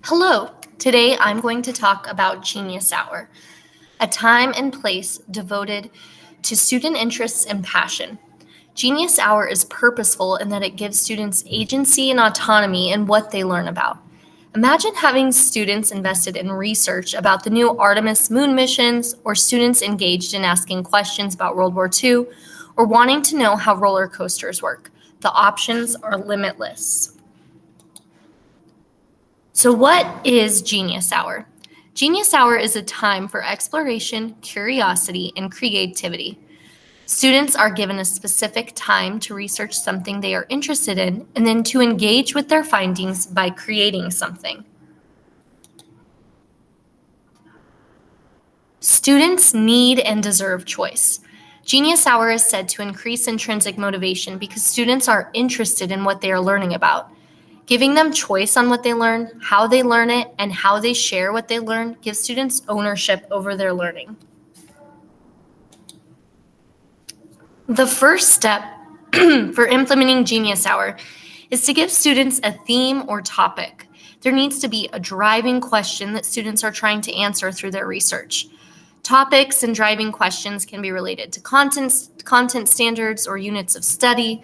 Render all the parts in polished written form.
Hello, today I'm going to talk about Genius Hour, a time and place devoted to student interests and passion. Genius Hour is purposeful in that it gives students agency and autonomy in what they learn about. Imagine having students invested in research about the new Artemis moon missions, or students engaged in asking questions about World War II, or wanting to know how roller coasters work. The options are limitless. So, what is Genius Hour? Genius Hour is a time for exploration, curiosity, and creativity. Students are given a specific time to research something they are interested in and then to engage with their findings by creating something. Students need and deserve choice. Genius Hour is said to increase intrinsic motivation because students are interested in what they are learning about. Giving them choice on what they learn, how they learn it, and how they share what they learn gives students ownership over their learning. The first step for implementing Genius Hour is to give students a theme or topic. There needs to be a driving question that students are trying to answer through their research. Topics and driving questions can be related to content standards or units of study.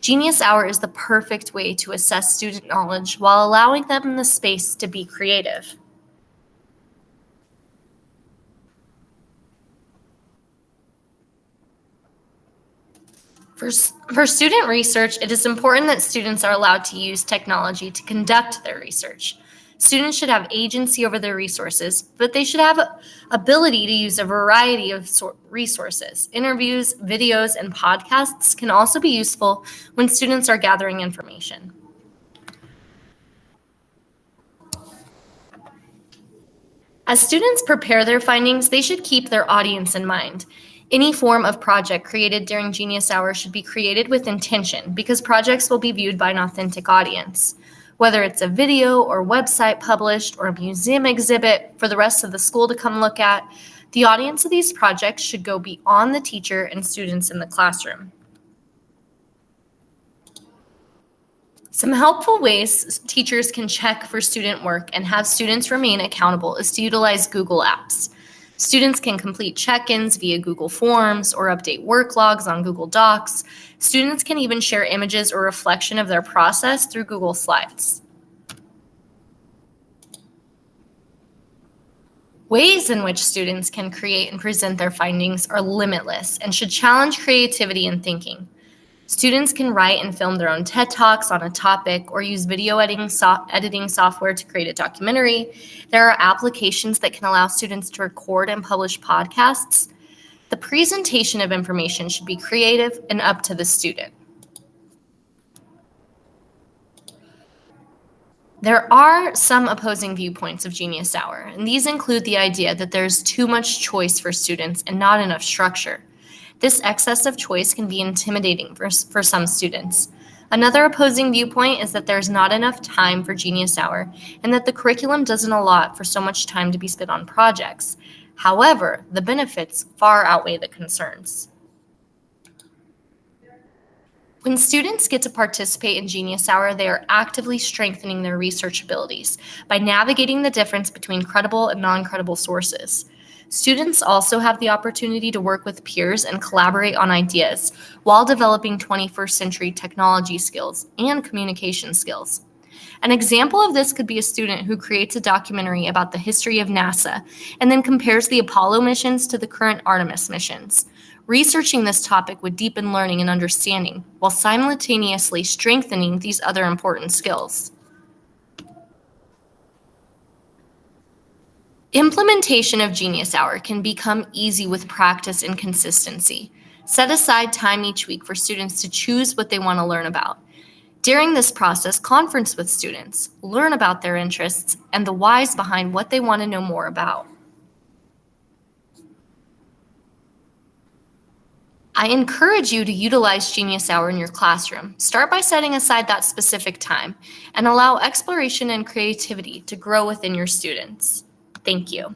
Genius Hour is the perfect way to assess student knowledge while allowing them the space to be creative. For student research, it is important that students are allowed to use technology to conduct their research. Students should have agency over their resources, but they should have ability to use a variety of resources. Interviews, videos, and podcasts can also be useful when students are gathering information. As students prepare their findings, they should keep their audience in mind. Any form of project created during Genius Hour should be created with intention because projects will be viewed by an authentic audience. Whether it's a video or website published or a museum exhibit for the rest of the school to come look at, the audience of these projects should go beyond the teacher and students in the classroom. Some helpful ways teachers can check for student work and have students remain accountable is to utilize Google Apps. Students can complete check-ins via Google Forms or update work logs on Google Docs. Students can even share images or reflection of their process through Google Slides. Ways in which students can create and present their findings are limitless and should challenge creativity and thinking. Students can write and film their own TED Talks on a topic or use video editing software to create a documentary. There are applications that can allow students to record and publish podcasts. The presentation of information should be creative and up to the student. There are some opposing viewpoints of Genius Hour, and these include the idea that there's too much choice for students and not enough structure. This excess of choice can be intimidating for some students. Another opposing viewpoint is that there's not enough time for Genius Hour and that the curriculum doesn't allot for so much time to be spent on projects. However, the benefits far outweigh the concerns. When students get to participate in Genius Hour, they are actively strengthening their research abilities by navigating the difference between credible and non-credible sources. Students also have the opportunity to work with peers and collaborate on ideas while developing 21st century technology skills and communication skills. An example of this could be a student who creates a documentary about the history of NASA and then compares the Apollo missions to the current Artemis missions. Researching this topic would deepen learning and understanding while simultaneously strengthening these other important skills. Implementation of Genius Hour can become easy with practice and consistency. Set aside time each week for students to choose what they want to learn about. During this process, conference with students, learn about their interests and the whys behind what they want to know more about. I encourage you to utilize Genius Hour in your classroom. Start by setting aside that specific time and allow exploration and creativity to grow within your students. Thank you.